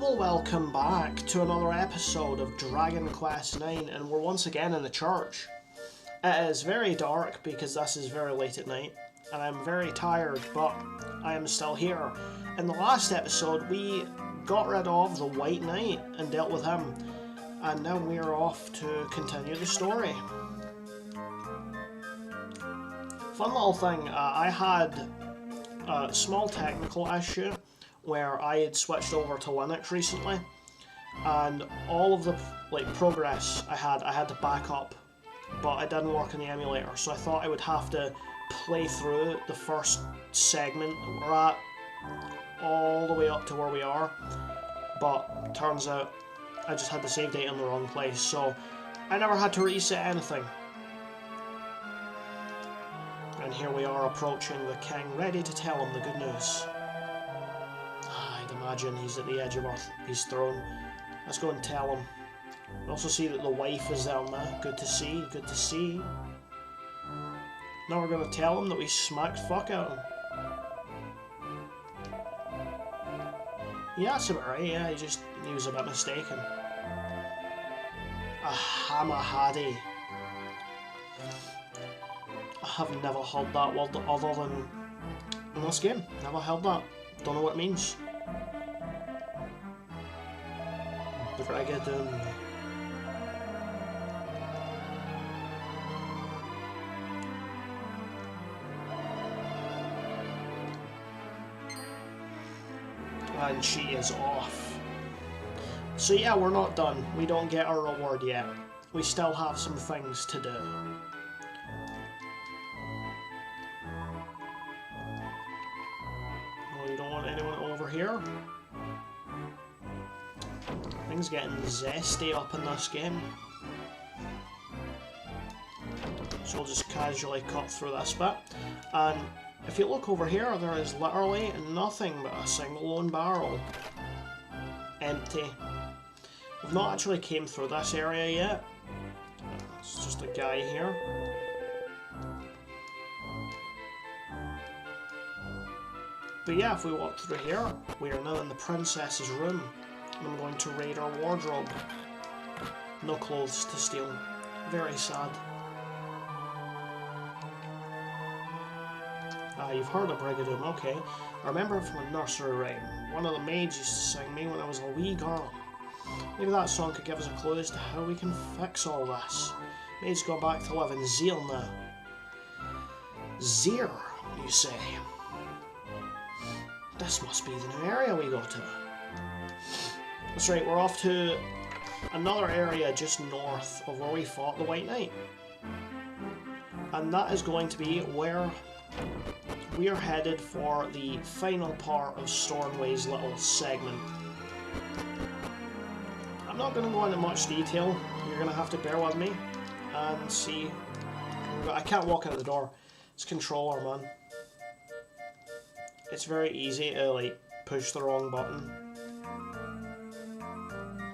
Well, welcome back to another episode of Dragon Quest IX, and we're once again in the church. It is very dark because this is very late at night, and I'm very tired, but I am still here. In the last episode, we got rid of the White Knight and dealt with him, and now we are off to continue the story. Fun little thing, I had a small technical issue where I had switched over to Linux recently, and all of the progress I had to back up, but it didn't work in the emulator, so I thought I would have to play through the first segment that we're at all the way up to where we are, but turns out I just had the save date in the wrong place, so I never had to reset anything. And here we are approaching the king, ready to tell him the good news. I'd imagine he's at the edge of his throne. Let's go and tell him. We also see that the wife is down there. Good to see, good to see. Now we're going to tell him that we smacked fuck out of him. Yeah, that's about right, yeah, he was a bit mistaken. A Hamahadi. I have never heard that word other than in this game. Never heard that. Don't know what it means. Brigadoon. And she is off. So yeah, we're not done. We don't get our reward yet. We still have some things to do. Oh, you don't want anyone over here? Things getting zesty up in this game. So we'll just casually cut through this bit. And if you look over here, there is literally nothing but a single lone barrel. Empty. We've not actually came through this area yet. It's just a guy here. But yeah, if we walk through here, we are now in the princess's room. And I'm going to raid her wardrobe. No clothes to steal. Very sad. Ah, you've heard of Brigadoon, okay. I remember it from a nursery rhyme. One of the maids used to sing me when I was a wee girl. Maybe that song could give us a clue as to how we can fix all this. Maids go back to live in Zere now. Zere, you say? This must be the new area we go to. That's right, we're off to another area just north of where we fought the White Knight. And that is going to be where we are headed for the final part of Stornway's little segment. I'm not going to go into much detail. You're going to have to bear with me and see. I can't walk out the door. It's controller, man. It's very easy to push the wrong button.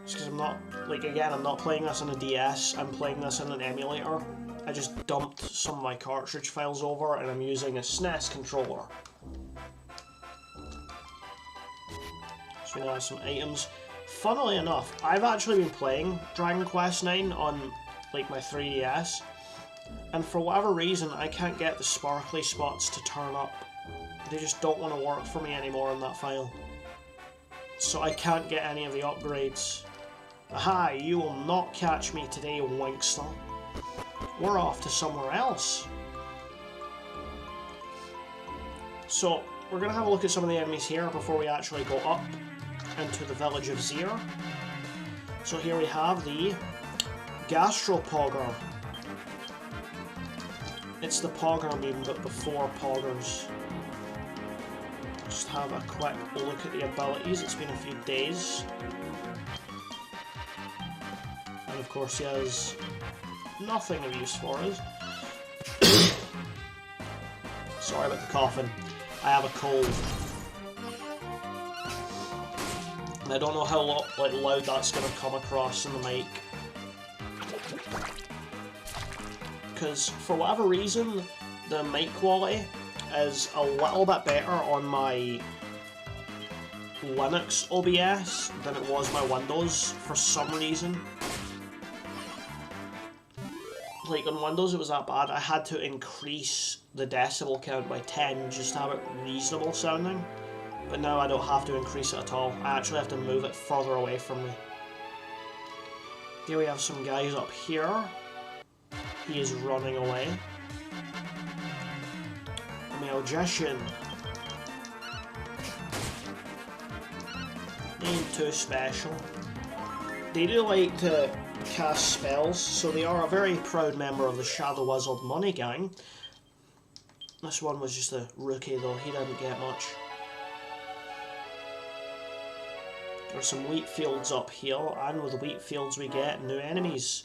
It's because I'm not, again, I'm not playing this on a DS, I'm playing this in an emulator. I just dumped some of my cartridge files over and I'm using a SNES controller. So we now have some items. Funnily enough, I've actually been playing Dragon Quest IX on my 3DS, and for whatever reason I can't get the sparkly spots to turn up. They just don't want to work for me anymore in that file. So I can't get any of the upgrades. Aha, you will not catch me today, Winkster. We're off to somewhere else. So, we're going to have a look at some of the enemies here before we actually go up into the village of Zere. So here we have the Gastropogger. It's the Pogger meme, but before Poggers. Just have a quick look at the abilities. It's been a few days. And of course he has nothing of use for us. Sorry about the coughing. I have a cold. And I don't know how loud that's going to come across in the mic. Because for whatever reason, the mic quality is a little bit better on my Linux OBS than it was my Windows for some reason. Like on Windows it was that bad, I had to increase the decibel count by 10 just to have it reasonable sounding. But now I don't have to increase it at all, I actually have to move it further away from me. Here we have some guys up here. He is running away. A magician. Ain't too special. They do like to cast spells, so they are a very proud member of the Shadow Wizard Money Gang. This one was just a rookie though, he didn't get much. There's some wheat fields up here, and with wheat fields we get new enemies.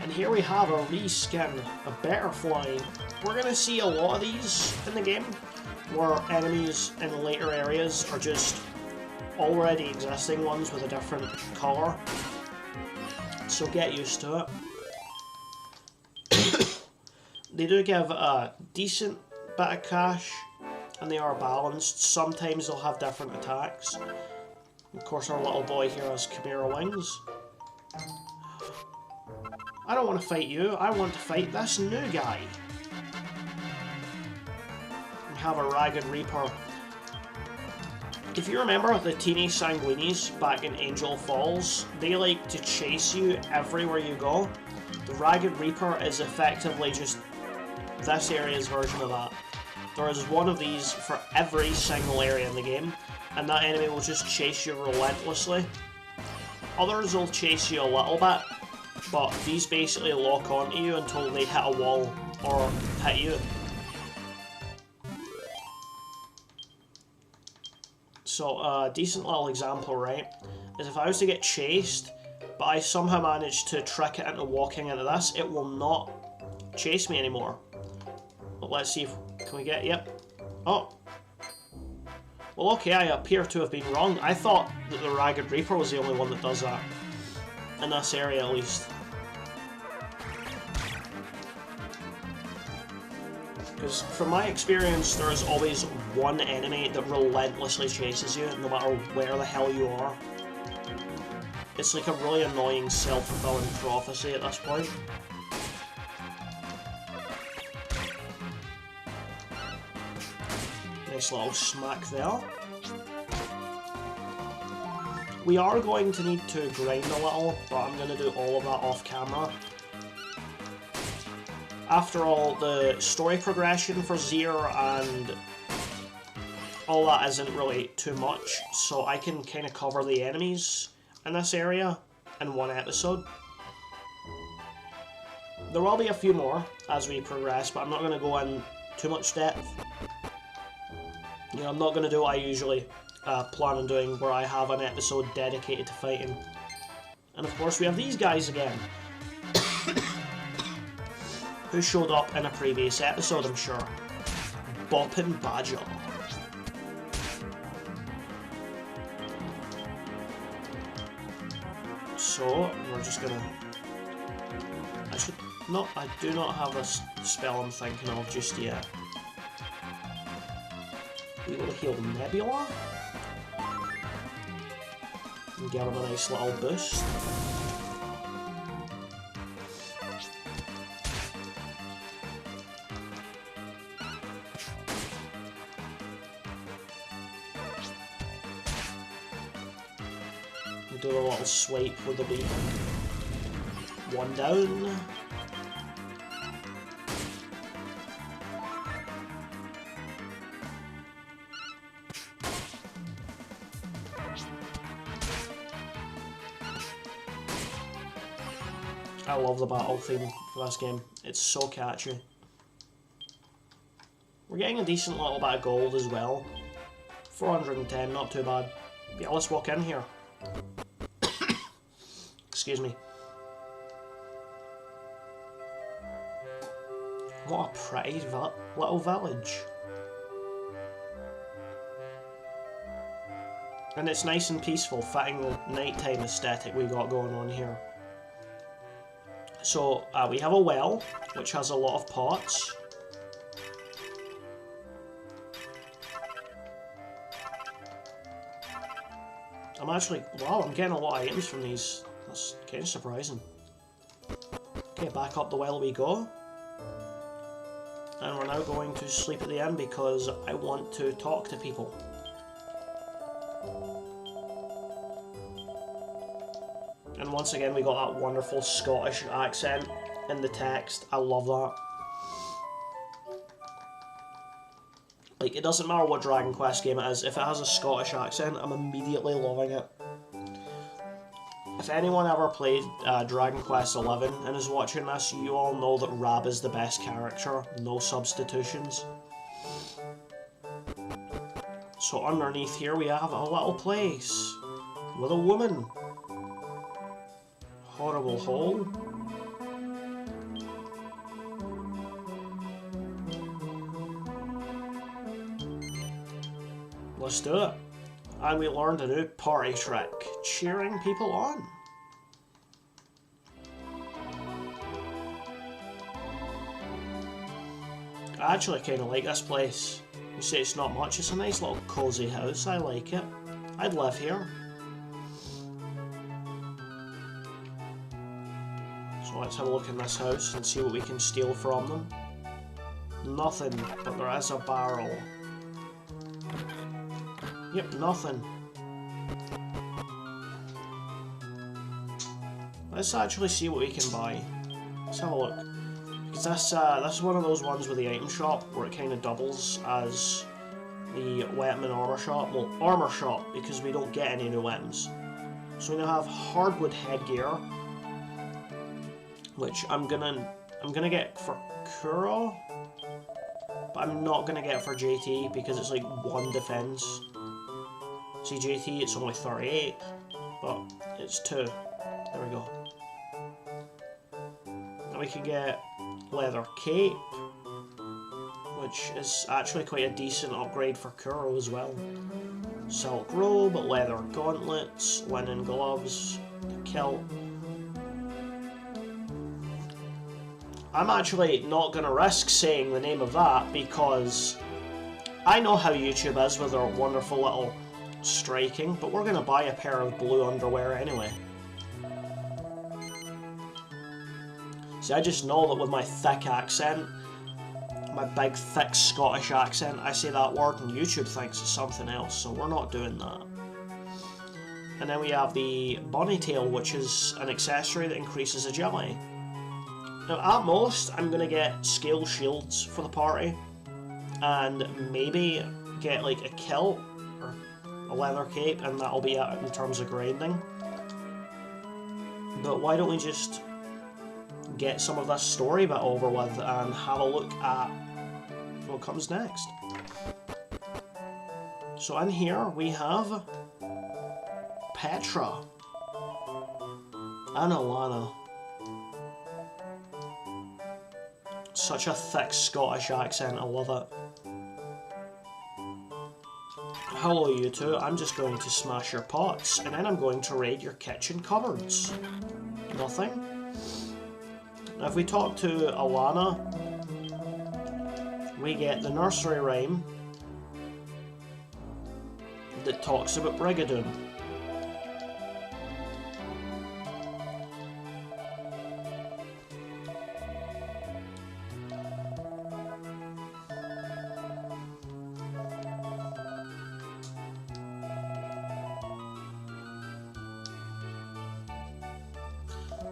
And here we have a reskin, a butterfly. We're going to see a lot of these in the game, where enemies in later areas are just already existing ones with a different colour. So get used to it. They do give a decent bit of cash, and they are balanced. Sometimes they'll have different attacks. Of course our little boy here has Chimera wings. I don't want to fight you, I want to fight this new guy. We have a Ragged Reaper. If you remember the teeny sanguinies back in Angel Falls, they like to chase you everywhere you go. The Ragged Reaper is effectively just this area's version of that. There is one of these for every single area in the game, and that enemy will just chase you relentlessly. Others will chase you a little bit, but these basically lock onto you until they hit a wall or hit you. So a decent little example, right, is if I was to get chased, but I somehow managed to trick it into walking into this, it will not chase me anymore. But let's see if, can we get, yep. Oh. Well, okay, I appear to have been wrong. I thought that the Ragged Reaper was the only one that does that. In this area, at least. Because from my experience, there is always one enemy that relentlessly chases you, no matter where the hell you are. It's like a really annoying self-fulfilling prophecy at this point. Nice little smack there. We are going to need to grind a little, but I'm going to do all of that off camera. After all, the story progression for Zere and all that isn't really too much, so I can kind of cover the enemies in this area in one episode. There will be a few more as we progress, but I'm not going to go in too much depth. You know, I'm not going to do what I usually plan on doing, where I have an episode dedicated to fighting. And of course we have these guys again. Who showed up in a previous episode, I'm sure. Boppin' Badger. So, we're just gonna... I do not have a spell I'm thinking of just yet. We will heal Nebula. And give him a nice little boost. Do a little swipe with the beam. One down. I love the battle theme for this game. It's so catchy. We're getting a decent little bit of gold as well. 410, not too bad. Yeah, let's walk in here. Excuse me. What a pretty little village. And it's nice and peaceful, fitting the nighttime aesthetic we got going on here. So, we have a well, which has a lot of pots. I'm actually... Wow, I'm getting a lot of items from these. That's kind of surprising. Okay, back up the well we go. And we're now going to sleep at the inn because I want to talk to people. And once again we got that wonderful Scottish accent in the text. I love that. Like, it doesn't matter what Dragon Quest game it is, if it has a Scottish accent, I'm immediately loving it. If anyone ever played Dragon Quest XI and is watching this, you all know that Rab is the best character, no substitutions. So underneath here we have a little place with a woman. Horrible hole. Let's do it. And we learned a new party trick, cheering people on. I actually kind of like this place. You say it's not much, it's a nice little cozy house, I like it. I'd live here. So let's have a look in this house and see what we can steal from them. Nothing, but there is a barrel. Yep, nothing. Let's actually see what we can buy. Let's have a look. Because this is one of those ones with the item shop where it kind of doubles as the weapon and armor shop. Well, armor shop because we don't get any new weapons. So we now have hardwood headgear, which I'm gonna get for Kuro, but I'm not gonna get for JT because it's like 1 defense. See, JT, it's only 38, but it's 2. There we go. And we can get leather cape, which is actually quite a decent upgrade for Kuro as well. Silk robe, leather gauntlets, linen gloves, kilt. I'm actually not going to risk saying the name of that because I know how YouTube is with their wonderful little striking, but we're going to buy a pair of blue underwear anyway. See, I just know that with my thick accent, my big thick Scottish accent, I say that word and YouTube thinks it's something else, so we're not doing that. And then we have the bunny tail, which is an accessory that increases agility. Now at most, I'm going to get scale shields for the party, and maybe get like a kilt, or a leather cape, and that'll be it in terms of grinding. But why don't we just get some of this story bit over with and have a look at what comes next. So in here we have Petra and Alana. Such a thick Scottish accent, I love it. Hello you two, I'm just going to smash your pots and then I'm going to raid your kitchen cupboards. Nothing? Now if we talk to Alana, we get the nursery rhyme that talks about Brigadoon.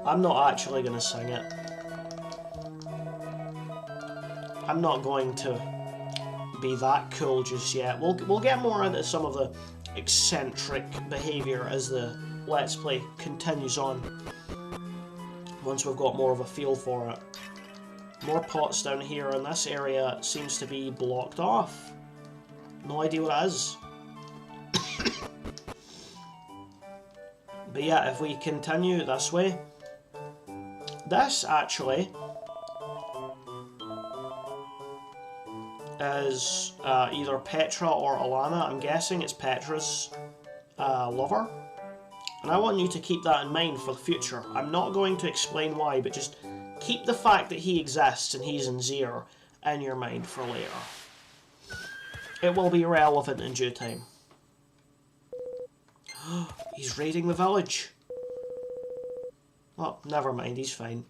I'm not actually going to sing it. I'm not going to be that cool just yet. We'll get more into some of the eccentric behaviour as the Let's Play continues on, once we've got more of a feel for it. More pots down here, and this area seems to be blocked off. No idea what it is. But yeah, if we continue this way, this actually is either Petra or Alana. I'm guessing it's Petra's lover. And I want you to keep that in mind for the future. I'm not going to explain why, but just keep the fact that he exists and he's in Zere in your mind for later. It will be relevant in due time. He's raiding the village. Oh, never mind, he's fine.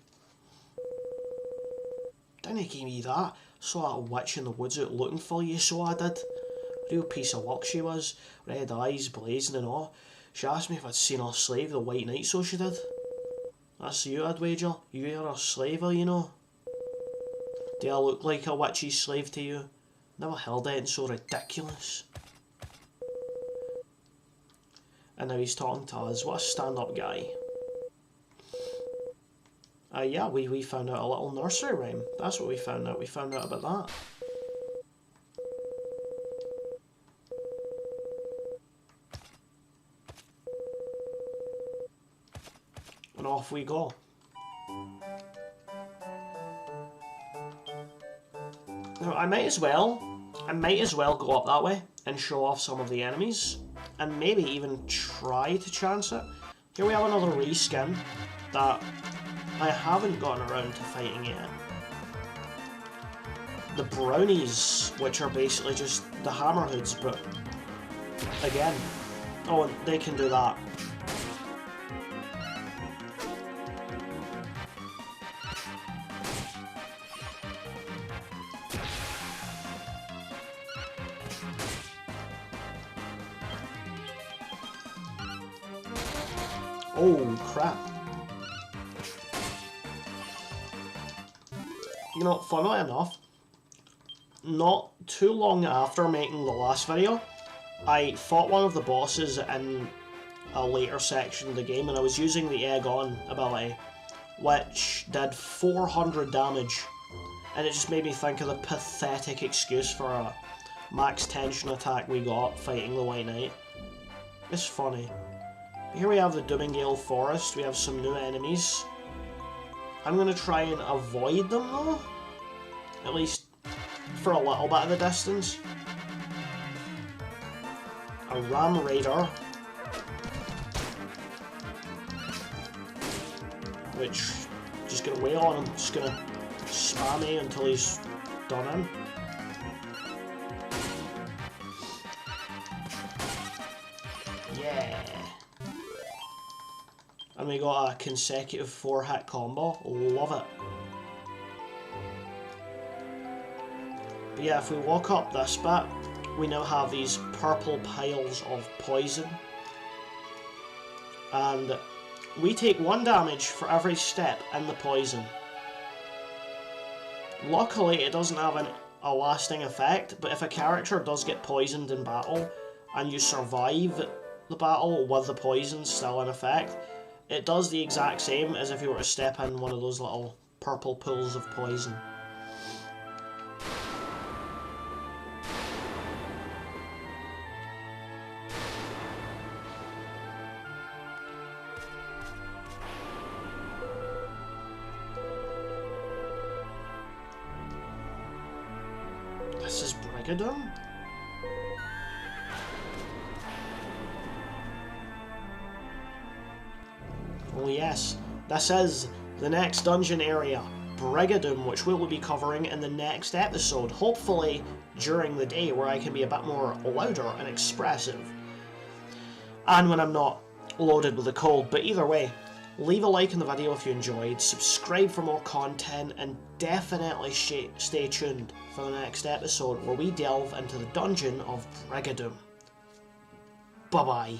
Didn't give me that. Saw that witch in the woods out looking for you, so I did. Real piece of work she was. Red eyes, blazing and all. She asked me if I'd seen her slave, the White Knight, so she did. That's you, I'd wager. You're a slaver, you know. Do I look like a witch's slave to you? Never heard anything so ridiculous. And now he's talking to us. What a stand-up guy. Yeah, we found out a little nursery rhyme. That's what we found out. We found out about that. And off we go. Now, I might as well go up that way and show off some of the enemies. And maybe even try to chance it. Here we have another reskin that I haven't gotten around to fighting yet. The brownies, which are basically just the hammerhoods, but again, oh, they can do that. Oh crap. You know, funnily enough, not too long after making the last video, I fought one of the bosses in a later section of the game, and I was using the Egg On ability, which did 400 damage, and it just made me think of the pathetic excuse for a max tension attack we got fighting the White Knight. It's funny. Here we have the Doomingale Forest. We have some new enemies. I'm going to try and avoid them though, at least for a little bit of the distance. A Ram Raider, which just going to wail on him, just going to spam me until he's done in. Yeah. And we got a consecutive 4-hit combo. Love it. But yeah, if we walk up this bit, we now have these purple piles of poison. And we take 1 damage for every step in the poison. Luckily, it doesn't have a lasting effect, but if a character does get poisoned in battle, and you survive the battle with the poison still in effect, it does the exact same as if you were to step in one of those little purple pools of poison. This is Brigadon? Oh yes, this is the next dungeon area, Brigadon, which we will be covering in the next episode, hopefully during the day where I can be a bit more louder and expressive. And when I'm not loaded with a cold, but either way, leave a like on the video if you enjoyed, subscribe for more content, and definitely stay tuned for the next episode where we delve into the dungeon of Brigadon. Bye bye.